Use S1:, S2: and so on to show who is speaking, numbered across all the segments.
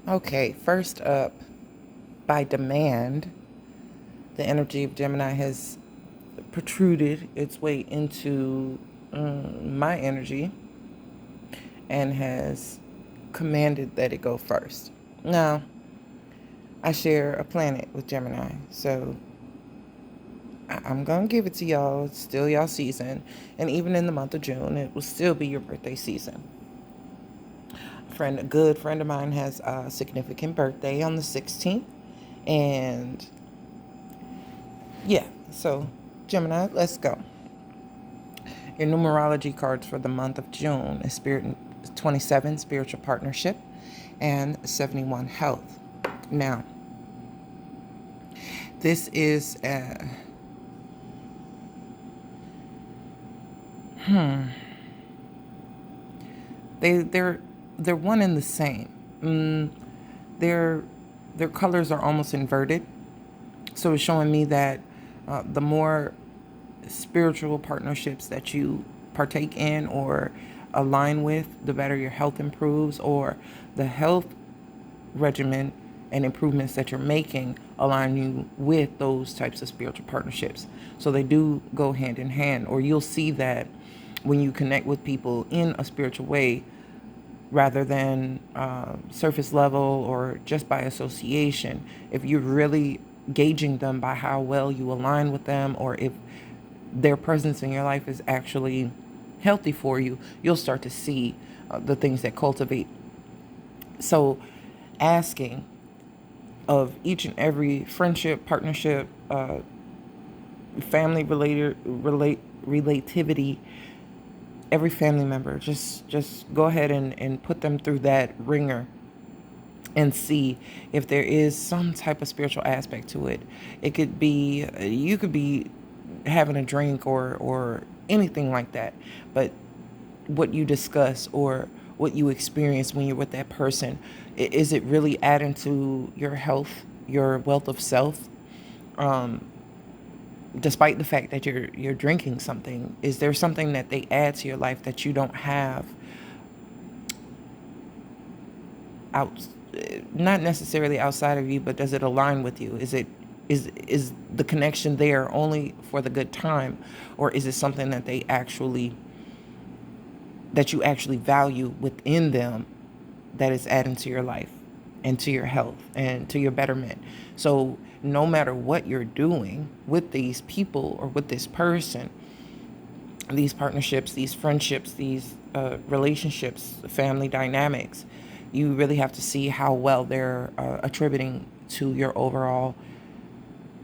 S1: Okay, first up, by demand, the energy of Gemini has protruded its way into my energy and has commanded that it go first. Now, I share a planet with Gemini, so I'm going to give it to y'all. It's still y'all season. And even in the month of June, it will still be your birthday season. A good friend of mine has a significant birthday on the 16th. And yeah, so Gemini, let's go. Your numerology cards for the month of June is 27, spiritual partnership, and 71, health. Now, this is they're one and the same. Their their colors are almost inverted, so it's showing me that the more spiritual partnerships that you partake in or align with, the better your health improves, or the health regimen and improvements that you're making align you with those types of spiritual partnerships. So they do go hand in hand, or you'll see that when you connect with people in a spiritual way rather than surface level or just by association. If you're really gauging them by how well you align with them, or if their presence in your life is actually healthy for you, you'll start to see the things that cultivate. So, asking of each and every friendship, partnership, family relativity, every family member, just go ahead and put them through that ringer and see if there is some type of spiritual aspect to it. It could be, you could be having a drink or anything like that, but what you discuss or what you experience when you're with that person, is it really adding to your health, your wealth of self? Despite the fact that you're drinking something, is there something that they add to your life that you don't have out, not necessarily outside of you, but does it align with you? Is the connection there only for the good time, or is it something that you actually value within them, that is adding to your life and to your health and to your betterment? So no matter what you're doing with these people or with this person, these partnerships, these friendships, these relationships, family dynamics, you really have to see how well they're attributing to your overall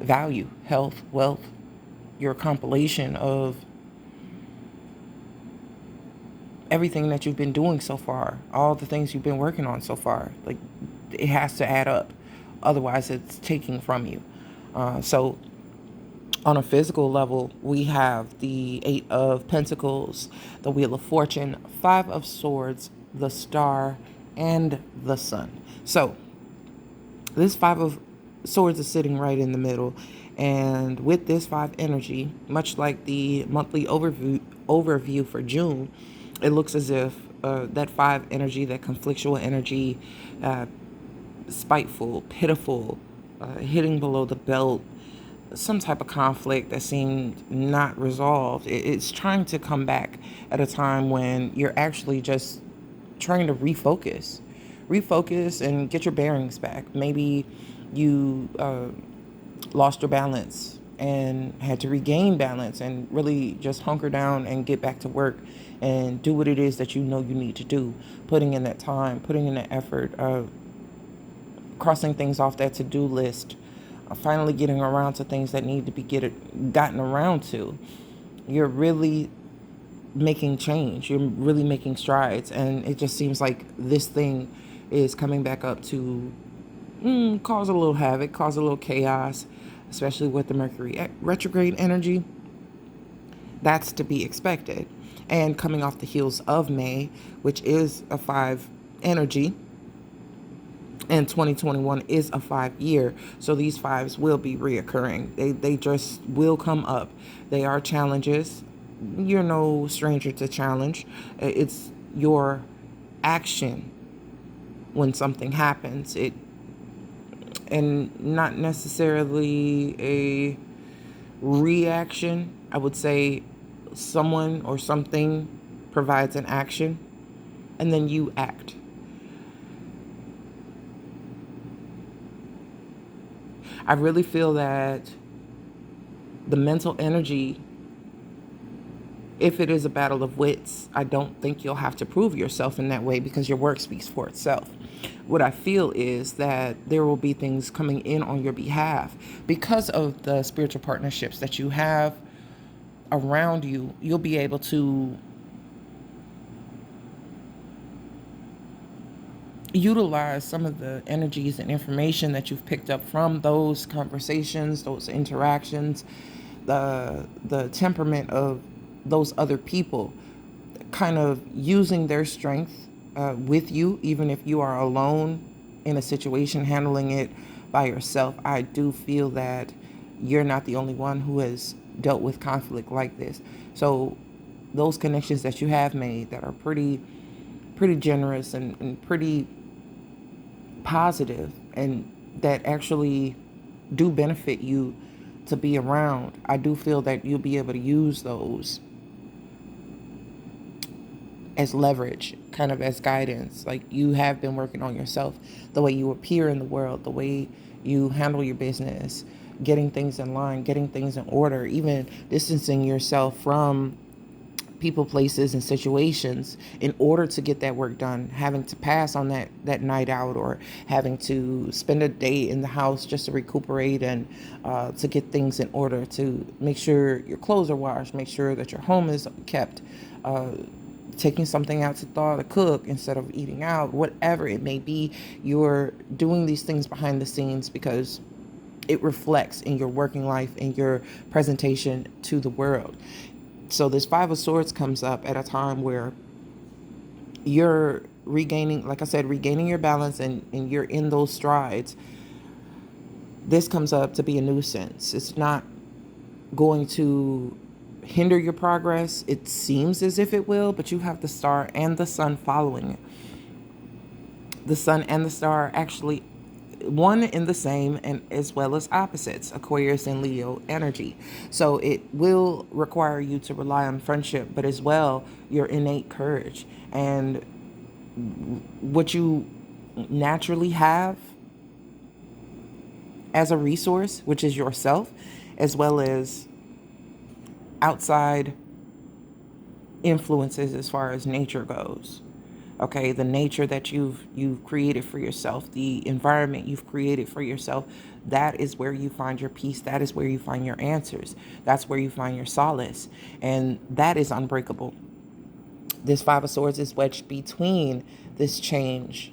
S1: value, health, wealth, your compilation of everything that you've been doing so far, all the things you've been working on so far. Like, it has to add up. Otherwise, it's taking from you. So on a physical level, we have the Eight of Pentacles, the Wheel of Fortune, Five of Swords, the Star, and the Sun. So this Five of Swords is sitting right in the middle. And with this five energy, much like the monthly overview for June, it looks as if that five energy, that conflictual energy, spiteful, pitiful, hitting below the belt, some type of conflict that seemed not resolved, it's trying to come back at a time when you're actually just trying to refocus and get your bearings back. Maybe you lost your balance and had to regain balance and really just hunker down and get back to work and do what it is that you know you need to do, putting in that time, putting in that effort, crossing things off that to-do list, finally getting around to things that need to be gotten around to. You're really making change. You're really making strides. And it just seems like this thing is coming back up to cause a little havoc, cause a little chaos, especially with the Mercury retrograde energy. That's to be expected. And coming off the heels of May, which is a 5 energy, and 2021 is a 5 year. So these fives will be reoccurring. They just will come up. They are challenges. You're no stranger to challenge. It's your action when something happens. And not necessarily a reaction. I would say someone or something provides an action, and then you act. I really feel that the mental energy, if it is a battle of wits, I don't think you'll have to prove yourself in that way because your work speaks for itself. What I feel is that there will be things coming in on your behalf because of the spiritual partnerships that you have around you. You'll be able to utilize some of the energies and information that you've picked up from those conversations, those interactions, the temperament of those other people, kind of using their strength with you, even if you are alone in a situation handling it by yourself. I do feel that you're not the only one who has dealt with conflict like this. So those connections that you have made that are pretty generous and pretty positive and that actually do benefit you to be around, I do feel that you'll be able to use those as leverage, kind of as guidance. Like, you have been working on yourself, the way you appear in the world, the way you handle your business, getting things in line, getting things in order, even distancing yourself from people, places, and situations in order to get that work done, having to pass on that night out, or having to spend a day in the house just to recuperate and to get things in order, to make sure your clothes are washed, make sure that your home is kept, taking something out to thaw to cook instead of eating out, whatever it may be. You're doing these things behind the scenes because it reflects in your working life and your presentation to the world. So this Five of Swords comes up at a time where you're regaining, like I said, regaining your balance, and you're in those strides. This comes up to be a nuisance. It's not going to hinder your progress. It seems as if it will, but you have the star and the sun following it. The sun and the star are actually one in the same, and as well as opposites, Aquarius and Leo energy. So it will require you to rely on friendship, but as well your innate courage and what you naturally have as a resource, which is yourself, as well as outside influences as far as nature goes. Okay, the nature that you've created for yourself, the environment you've created for yourself, that is where you find your peace. That is where you find your answers. That's where you find your solace, and that is unbreakable. This Five of Swords is wedged between this change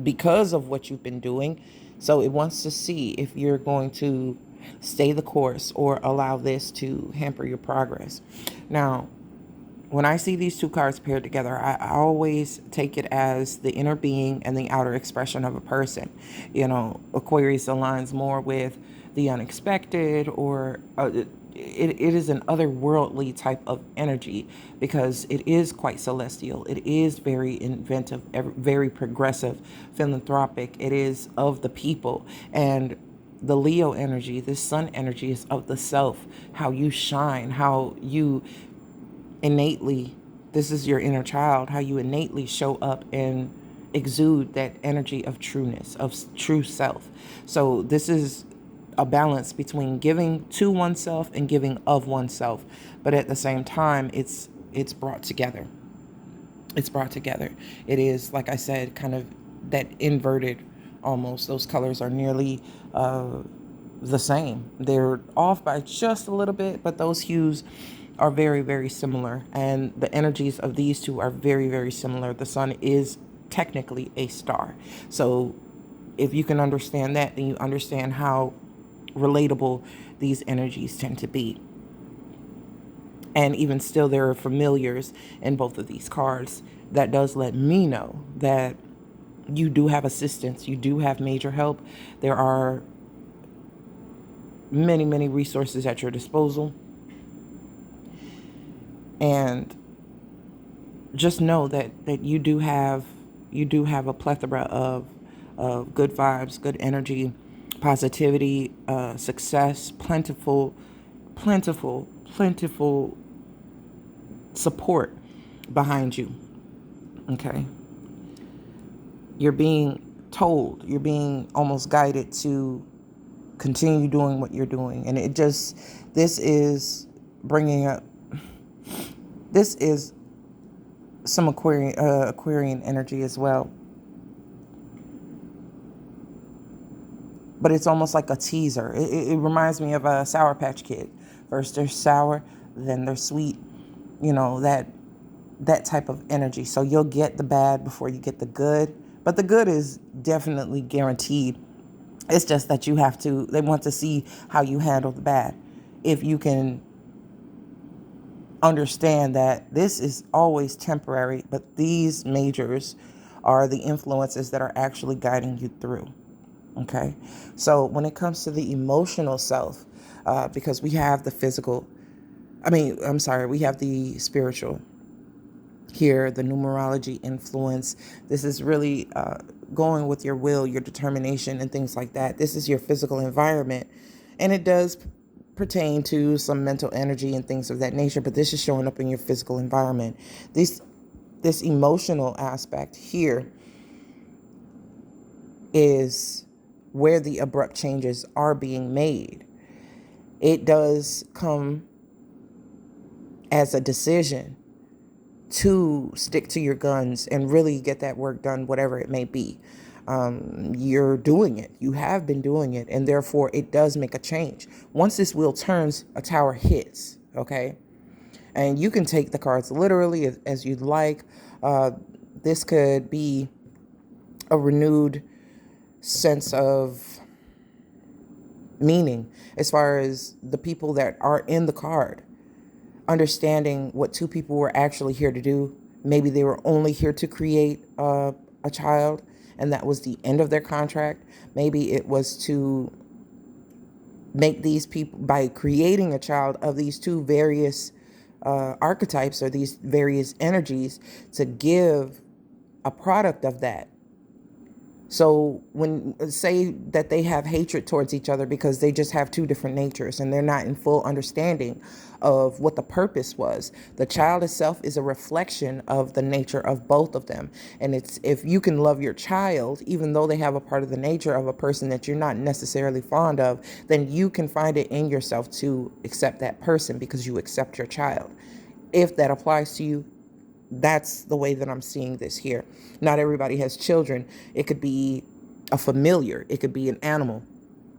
S1: because of what you've been doing. So it wants to see if you're going to stay the course or allow this to hamper your progress. Now, when I see these two cards paired together, I always take it as the inner being and the outer expression of a person. You know, Aquarius aligns more with the unexpected, or it is an otherworldly type of energy because it is quite celestial. It is very inventive, very progressive, philanthropic. It is of the people. And the Leo energy, this sun energy, is of the self, how you shine, how you innately, this is your inner child, how you innately show up and exude that energy of trueness, of true self. So this is a balance between giving to oneself and giving of oneself, but at the same time it's brought together. It's brought together. It is, like I said, kind of that inverted, almost. Those colors are nearly the same. They're off by just a little bit, but those hues are very, very similar. And the energies of these two are very, very similar. The sun is technically a star. So if you can understand that, then you understand how relatable these energies tend to be. And even still, there are familiars in both of these cards. That does let me know that you do have assistance. You do have major help. There are many, many resources at your disposal. And just know that you do have You do have a plethora of good vibes, good energy, positivity, success, plentiful support behind you. Okay. You're being told, you're being almost guided to continue doing what you're doing. And this is bringing up, this is some Aquarian energy as well. But it's almost like a teaser. It reminds me of a Sour Patch Kid. First they're sour, then they're sweet. That type of energy. So you'll get the bad before you get the good. But the good is definitely guaranteed. It's just that they want to see how you handle the bad. If you can understand that this is always temporary, but these majors are the influences that are actually guiding you through. Okay. So when it comes to the emotional self, because we have the physical, we have the spiritual here, the numerology influence. This is really going with your will, your determination, and things like that. This is your physical environment, and it does pertain to some mental energy and things of that nature, but this is showing up in your physical environment. This emotional aspect here is where the abrupt changes are being made. It does come as a decision to stick to your guns and really get that work done, whatever it may be. You're doing it. You have been doing it, and therefore it does make a change. Once this wheel turns, a tower hits, okay? And you can take the cards literally as you'd like. This could be a renewed sense of meaning as far as the people that are in the card, understanding what two people were actually here to do. Maybe they were only here to create a child, and that was the end of their contract. Maybe it was to make these people, by creating a child of these two various archetypes or these various energies, to give a product of that. So when say that they have hatred towards each other because they just have two different natures and they're not in full understanding of what the purpose was. The child itself is a reflection of the nature of both of them. And it's, if you can love your child, even though they have a part of the nature of a person that you're not necessarily fond of, then you can find it in yourself to accept that person because you accept your child. If that applies to you, that's the way that I'm seeing this here. Not everybody has children. It could be a familiar. It could be an animal.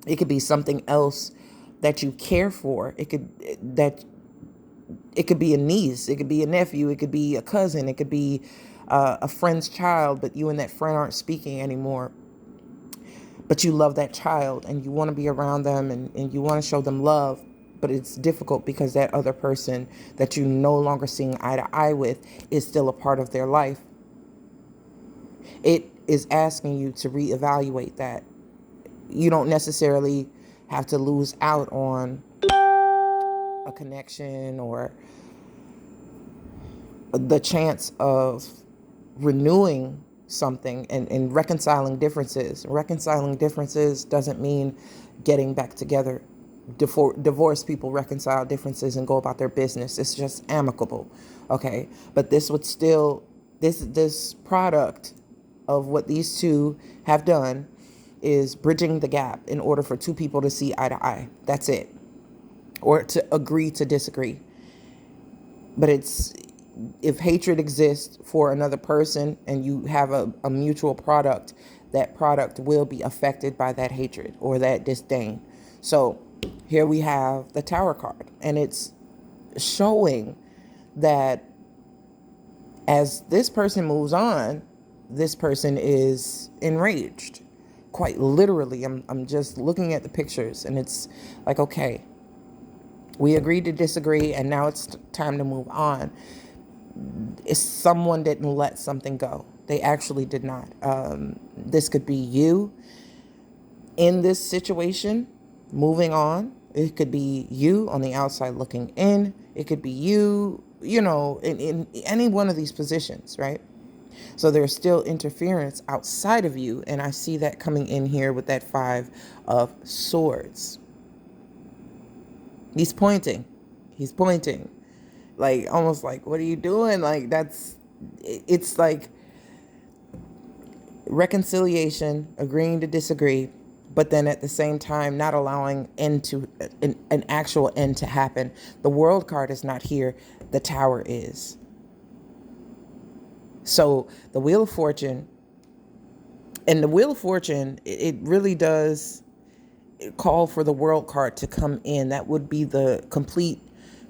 S1: It could be something else that you care for. It could be a niece. It could be a nephew. It could be a cousin. It could be a friend's child, but you and that friend aren't speaking anymore. But you love that child and you want to be around them and you want to show them love. But it's difficult because that other person that you no longer seeing eye to eye with is still a part of their life. It is asking you to reevaluate that. You don't necessarily have to lose out on a connection or the chance of renewing something and reconciling differences. Reconciling differences doesn't mean getting back together. Divorced people reconcile differences and go about their business. It's just amicable, okay? But this would still, this product of what these two have done is bridging the gap in order for two people to see eye to eye. That's it. Or to agree to disagree. But it's, if hatred exists for another person and you have a mutual product, that product will be affected by that hatred or that disdain. So here we have the Tower card, and it's showing that as this person moves on, this person is enraged. Quite literally, I'm just looking at the pictures, and it's like, okay, we agreed to disagree, and now it's time to move on. If someone didn't let something go, they actually did not. This could be you in this situation, moving on. It could be you on the outside looking in. It could be you, in any one of these positions, right? So there's still interference outside of you. And I see that coming in here with that 5 of Swords. He's pointing. He's pointing. Like, almost like, what are you doing? Like, it's like reconciliation, agreeing to disagree, but then at the same time not allowing an actual end to happen. The World card is not here. The Tower is. So the Wheel of Fortune, and the Wheel of Fortune, it really does call for the World card to come in. That would be the complete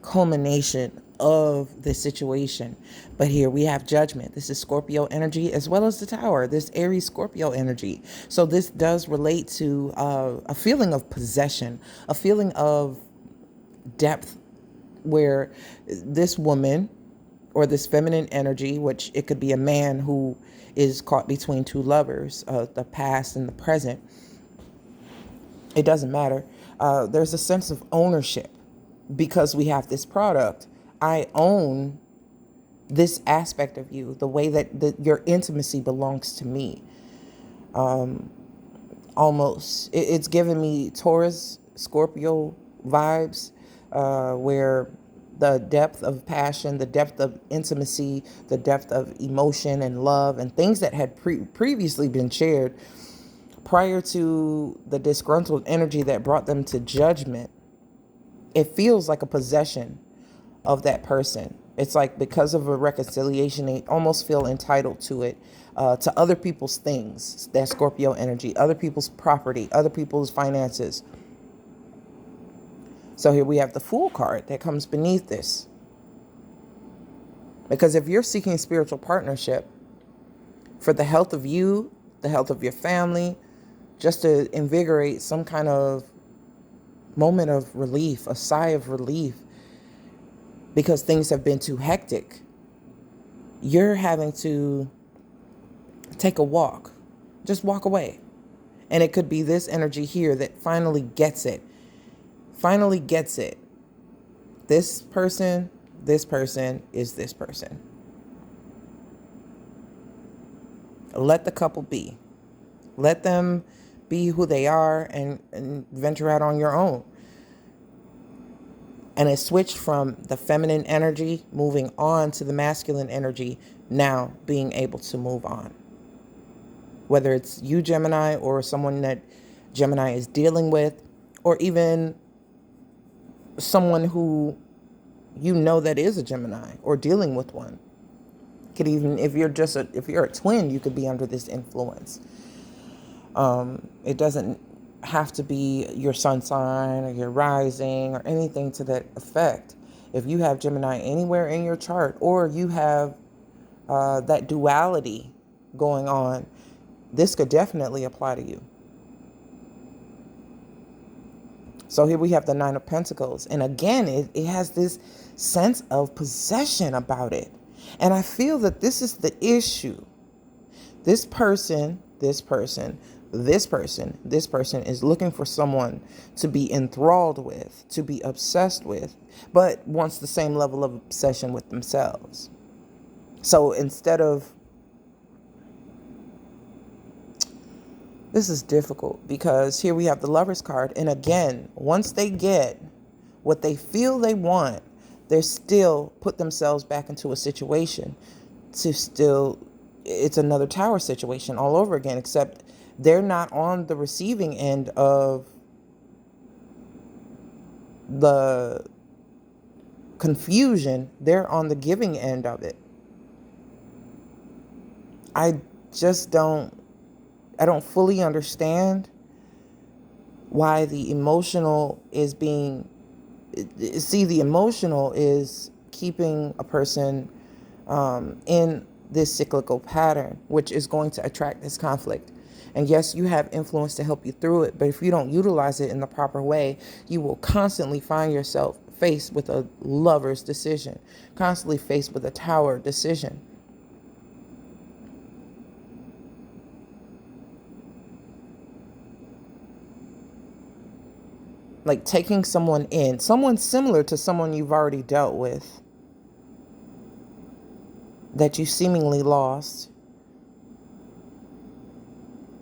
S1: culmination of the situation. But here we have Judgment. This is Scorpio energy, as well as the Tower, this Aries Scorpio energy. So this does relate to a feeling of possession, a feeling of depth, where this woman or this feminine energy, which it could be a man who is caught between two lovers, the past and the present, it doesn't matter. There's a sense of ownership because we have this product. I own this aspect of you, the way that your intimacy belongs to me. Almost. It's giving me Taurus, Scorpio vibes, where the depth of passion, the depth of intimacy, the depth of emotion and love, and things that had previously been shared prior to the disgruntled energy that brought them to Judgment. It feels like a possession of that person. It's like, because of a reconciliation, they almost feel entitled to it, to other people's things, that Scorpio energy, other people's property, other people's finances. So here we have the Fool card that comes beneath this. Because if you're seeking spiritual partnership for the health of you, the health of your family, just to invigorate some kind of moment of relief, a sigh of relief, because things have been too hectic, you're having to take a walk. Just walk away. And it could be this energy here that finally gets it. Finally gets it. This person is this person. Let the couple be. Let them be who they are and venture out on your own. And it switched from the feminine energy moving on to the masculine energy, now being able to move on. Whether it's you, Gemini, or someone that Gemini is dealing with, or even someone who you know that is a Gemini or dealing with one. Could even, if you're a twin, you could be under this influence. It doesn't have to be your sun sign or your rising or anything to that effect. If you have Gemini anywhere in your chart, or you have that duality going on, this could definitely apply to you. So here we have the Nine of Pentacles. And again, it has this sense of possession about it. And I feel that this is the issue. This person is looking for someone to be enthralled with, to be obsessed with, but wants the same level of obsession with themselves. So instead of, this is difficult because here we have the Lovers card. And again, once they get what they feel they want, they still put themselves back into a situation to still, it's another Tower situation all over again, except they're not on the receiving end of the confusion. They're on the giving end of it. I don't fully understand why the emotional is being, the emotional is keeping a person in this cyclical pattern, which is going to attract this conflict. And yes, you have influence to help you through it, but if you don't utilize it in the proper way, you will constantly find yourself faced with a Lover's decision, constantly faced with a Tower decision. Like taking someone in, someone similar to someone you've already dealt with, that you seemingly lost,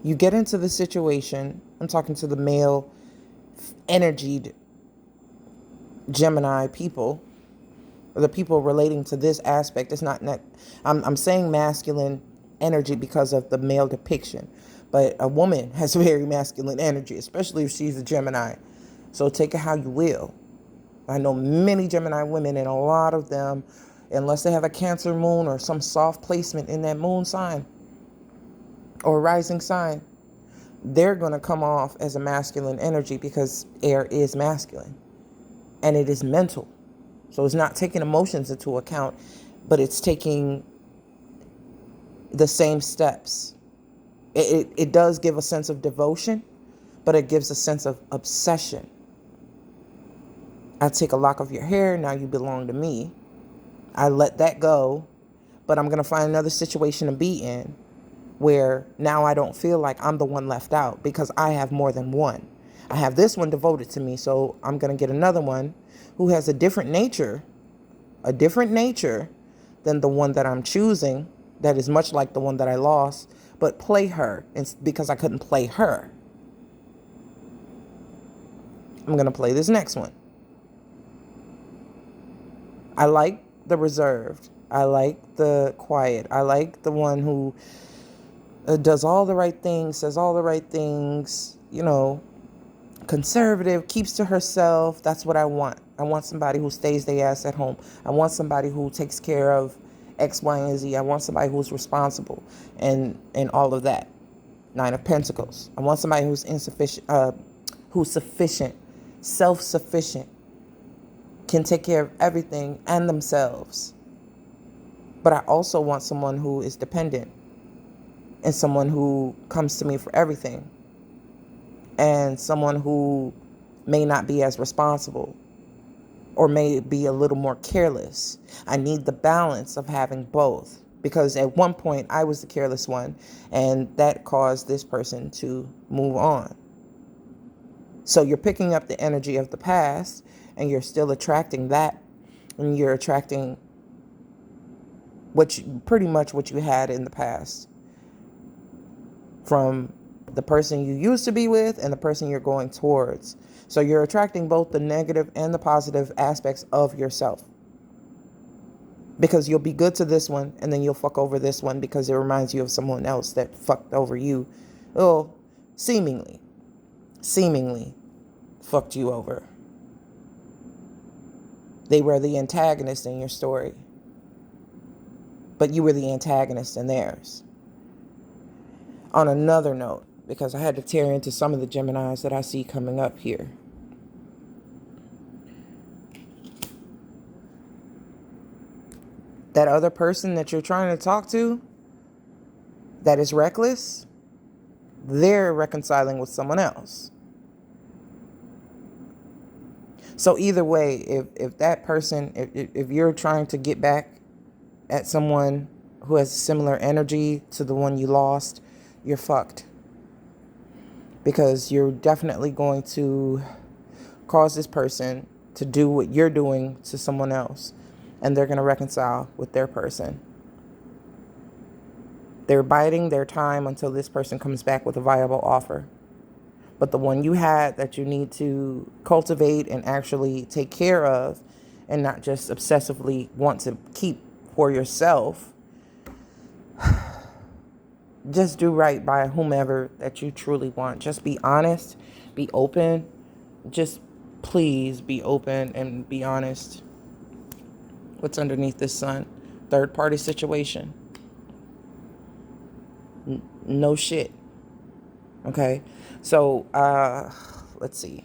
S1: You get into the situation. I'm talking to the male energied Gemini people, or the people relating to this aspect. It's not, I'm saying masculine energy because of the male depiction, but a woman has very masculine energy, especially if she's a Gemini. So take it how you will. I know many Gemini women, and a lot of them, unless they have a Cancer moon or some soft placement in that moon sign or rising sign, they're going to come off as a masculine energy because air is masculine and it is mental. So it's not taking emotions into account, but it's taking the same steps. It does give a sense of devotion, but it gives a sense of obsession. I take a lock of your hair, now you belong to me. I let that go, but I'm going to find another situation to be in where now I don't feel like I'm the one left out because I have more than one. I have this one devoted to me, so I'm going to get another one who has a different nature than the one that I'm choosing, that is much like the one that I lost, but play her because I couldn't play her. I'm going to play this next one. I like the reserved. I like the quiet. I like the one who does all the right things, says all the right things, conservative, keeps to herself. That's what I want. I want somebody who stays their ass at home. I want somebody who takes care of X, Y, and Z. I want somebody who's responsible and all of that. Nine of Pentacles. I want somebody who's who's sufficient, self-sufficient, can take care of everything and themselves. But I also want someone who is dependent and someone who comes to me for everything and someone who may not be as responsible or may be a little more careless. I need the balance of having both because at one point I was the careless one and that caused this person to move on. So you're picking up the energy of the past and you're still attracting that, and you're attracting pretty much what you had in the past from the person you used to be with and the person you're going towards. So you're attracting both the negative and the positive aspects of yourself, because you'll be good to this one and then you'll fuck over this one because it reminds you of someone else that fucked over you. Oh, seemingly fucked you over. They were the antagonist in your story, but you were the antagonist in theirs. On another note, because I had to tear into some of the Geminis that I see coming up here. That other person that you're trying to talk to that is reckless, they're reconciling with someone else. So either way, if that person, if you're trying to get back at someone who has similar energy to the one you lost, you're fucked. Because you're definitely going to cause this person to do what you're doing to someone else. And they're going to reconcile with their person. They're biding their time until this person comes back with a viable offer. But the one you had that you need to cultivate and actually take care of and not just obsessively want to keep for yourself, just do right by whomever that you truly want. Just be honest, be open. Just please be open and be honest. What's underneath this sun? Third party situation. No shit. Okay. So, let's see.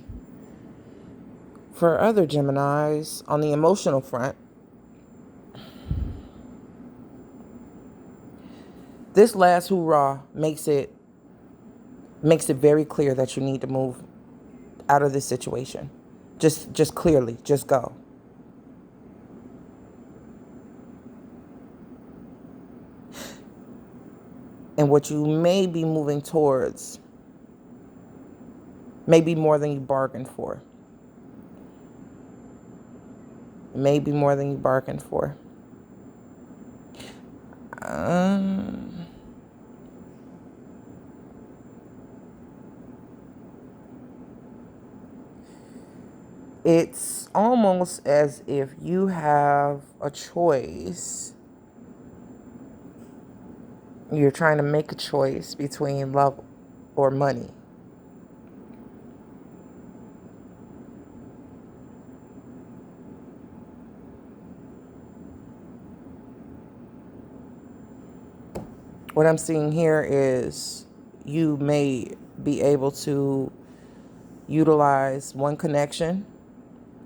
S1: For other Geminis, on the emotional front, this last hoorah makes it very clear that you need to move out of this situation. Just clearly, just go. And what you may be moving towards may be more than you bargained for. Maybe more than you bargained for. It's almost as if you have a choice. You're trying to make a choice between love or money. What I'm seeing here is you may be able to utilize one connection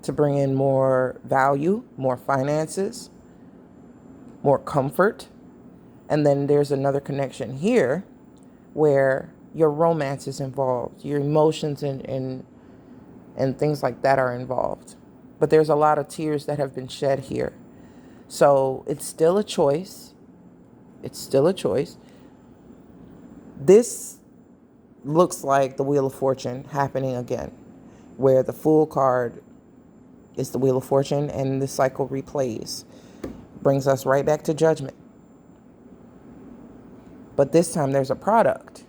S1: to bring in more value, more finances, more comfort. And then there's another connection here where your romance is involved, your emotions and things like that are involved. But there's a lot of tears that have been shed here. So it's still a choice. It's still a choice. This looks like the Wheel of Fortune happening again, where the Fool card is the Wheel of Fortune and the cycle replays. Brings us right back to Judgment. But this time there's a product.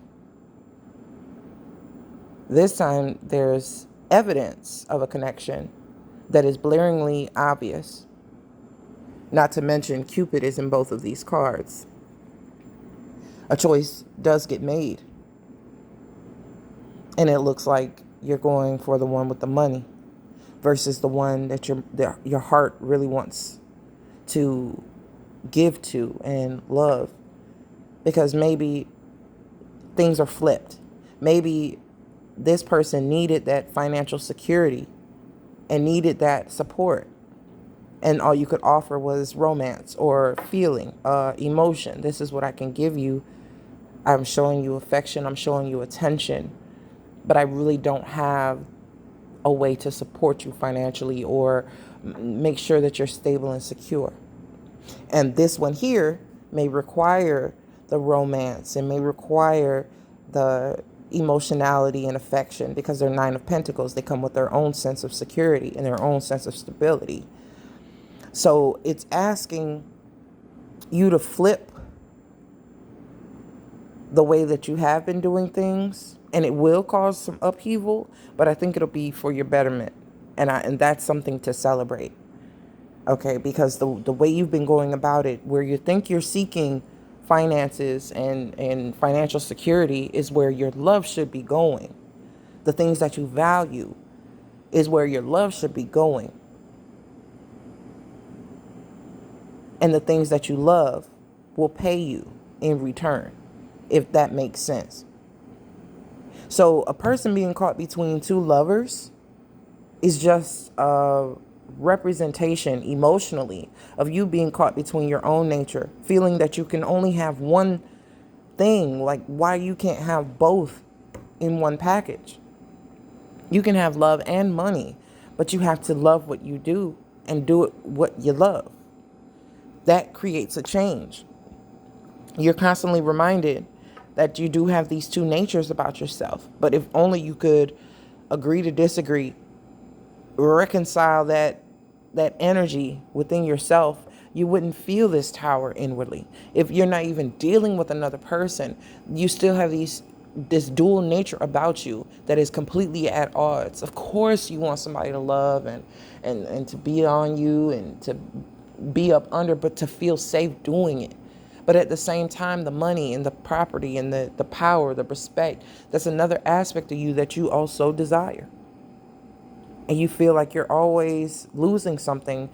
S1: This time there's evidence of a connection that is blaringly obvious. Not to mention Cupid is in both of these cards. A choice does get made. And it looks like you're going for the one with the money versus the one that your heart really wants to give to and love. Because maybe things are flipped. Maybe this person needed that financial security and needed that support. And all you could offer was romance or feeling, emotion. This is what I can give you. I'm showing you affection. I'm showing you attention. But I really don't have a way to support you financially or make sure that you're stable and secure. And this one here may require the romance and may require the emotionality and affection because they're Nine of Pentacles. They come with their own sense of security and their own sense of stability. So it's asking you to flip the way that you have been doing things, and it will cause some upheaval, but I think it'll be for your betterment, and that's something to celebrate. Okay, because the way you've been going about it, where you think you're seeking finances and financial security, is where your love should be going. The things that you value is where your love should be going. And the things that you love will pay you in return, if that makes sense. So a person being caught between two lovers is just a representation emotionally of you being caught between your own nature, feeling that you can only have one thing, like why you can't have both in one package. You can have love and money, but you have to love what you do and do it what you love. That creates a change. You're constantly reminded that you do have these two natures about yourself. But if only you could agree to disagree, reconcile that energy within yourself, you wouldn't feel this tower inwardly. If you're not even dealing with another person, you still have this dual nature about you that is completely at odds. Of course you want somebody to love and to be on you and to be up under, but to feel safe doing it. But at the same time, the money and the property and the power, the respect, that's another aspect of you that you also desire. And you feel like you're always losing something,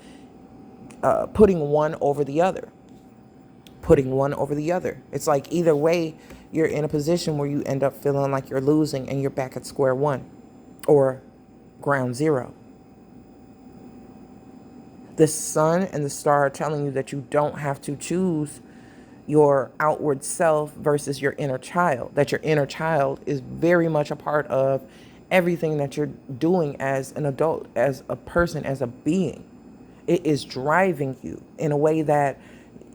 S1: putting one over the other. Putting one over the other. It's like either way, you're in a position where you end up feeling like you're losing and you're back at square one or ground zero. The sun and the star are telling you that you don't have to choose your outward self versus your inner child, that your inner child is very much a part of everything that you're doing as an adult, as a person, as a being. It is driving you in a way that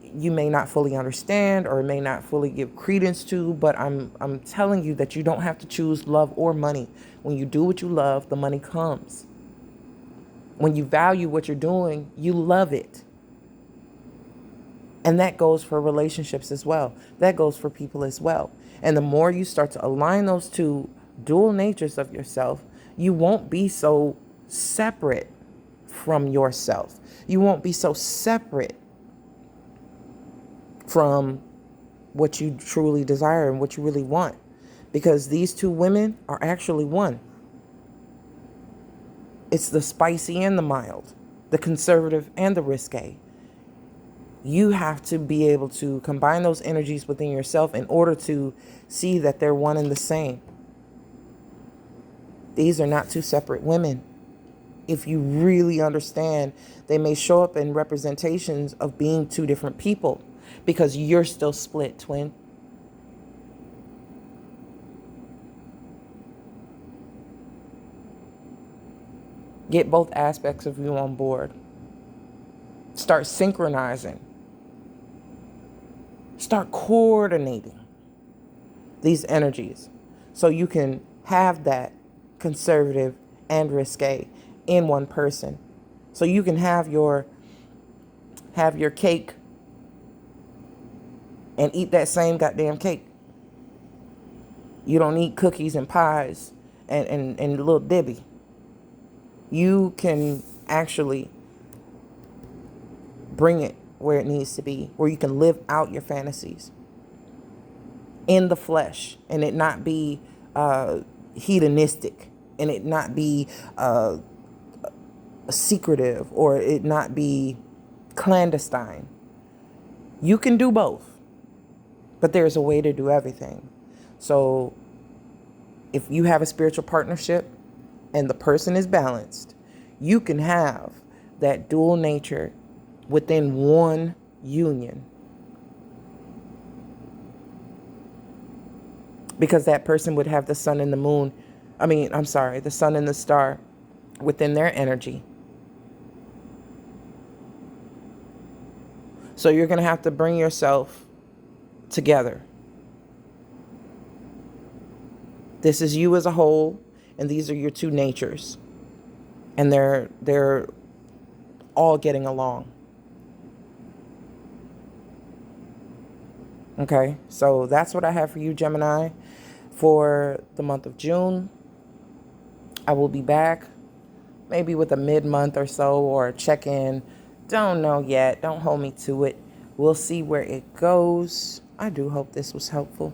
S1: you may not fully understand or may not fully give credence to, but I'm telling you that you don't have to choose love or money. When you do what you love, the money comes. When you value what you're doing, you love it. And that goes for relationships as well. That goes for people as well. And the more you start to align those two dual natures of yourself, you won't be so separate from yourself. You won't be so separate from what you truly desire and what you really want, because these two women are actually one. It's the spicy and the mild, the conservative and the risque. You have to be able to combine those energies within yourself in order to see that they're one and the same. These are not two separate women. If you really understand, they may show up in representations of being two different people because you're still split, twin. Get both aspects of you on board. Start synchronizing. Start coordinating these energies so you can have that conservative and risque in one person. So you can have your cake and eat that same goddamn cake. You don't need cookies and pies and little Debbie. You can actually bring it where it needs to be, where you can live out your fantasies in the flesh, and it not be hedonistic, and it not be secretive, or it not be clandestine. You can do both, but there's a way to do everything. So if you have a spiritual partnership and the person is balanced, you can have that dual nature within one union. Because that person would have the sun and the moon, the sun and the star within their energy. So you're going to have to bring yourself together. This is you as a whole, and these are your two natures. And they're all getting along. Okay, so that's what I have for you, Gemini, for the month of June. I will be back maybe with a mid-month or so, or a check-in. Don't know yet. Don't hold me to it. We'll see where it goes. I do hope this was helpful.